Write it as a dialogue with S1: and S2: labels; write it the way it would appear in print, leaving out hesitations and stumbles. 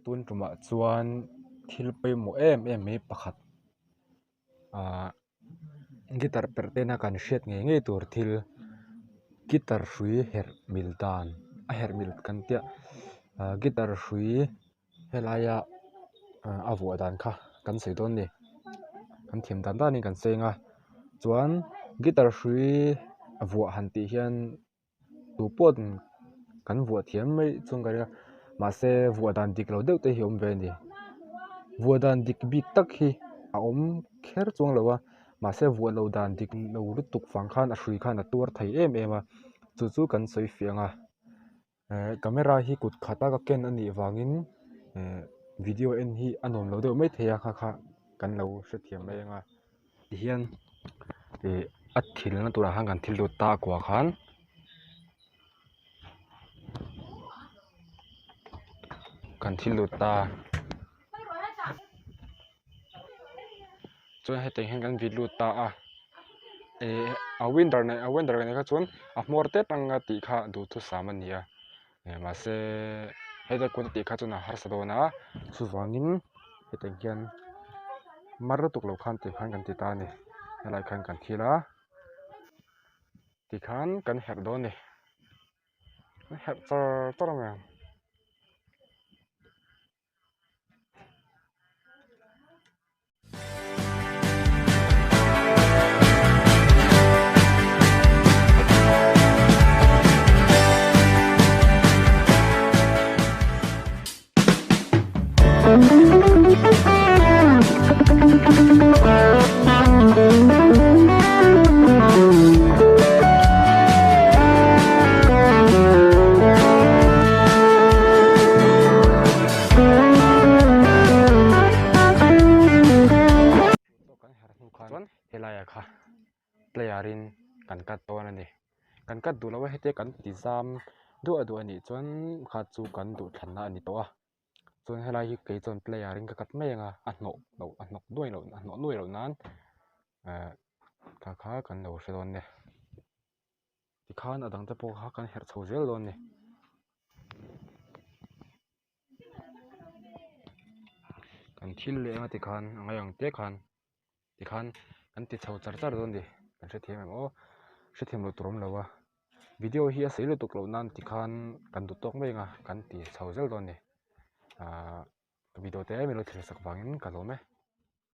S1: tun tuma chuan thil pawimawh em mai pakhat guitar pertena kan hriat ngei tur thil guitar hrui herh mil dan a herh mil kan tia guitar hrui helaiah a vuah dan kha kan sei dawn ni kan thiam dan danin kan senga chuan guitar hrui a vuah han tih hian tupawt kan vuah thiam mai chung kan mahse vuah dan dik lo deuh te hi awm ve ni vuah dan dik bik tak hi a awm kher chuang lo a mahse vuah lo dan dik lo lutuk fang khan a hrui khan a tuar thei em a chu kan soifianga camera hi kut khata ka ken ani wangin video en hi anom lo deuh mai theia kha kan lo hre thiam mai anga ti hian a thil na tur han kan thil lut ta kwa khan kan thil lut ta chuan heti hian kan vid lut ta a winter này kha chuan a hmawr te tanga tih kha du thu sam ani a mahse heti kun tih kha chuan a har sa dawn a chuwangin heti hian mar tuk lo khan tih khan kan ti ta ni helai khan kan thil a ti khan kan herh dawn ni herh char mai chuan helaiah kha playerin kan cut dawn ani kan cut duh lo hete kan ti zam duah ani chuan kha chu kan duh thlan na ani tawh a chuan helai hi ke chuan playerin ka kat mai anga a hnawh nuai lo nan kha kan lo hre dawn ni ti khan a dang te pawh kha kan herh chho zel dawn ni kan thil le anga ti khan angai ang te khan ti khan kan ti chho char dawn ni kan hre thiam emaw hre thiam lo tur awm lo a video hi a sei lutuk lo nan ti khan kan duh tawk mai anga kan ti chho zel dawn ni video te mi lo thlir sak wangin ka hlawm e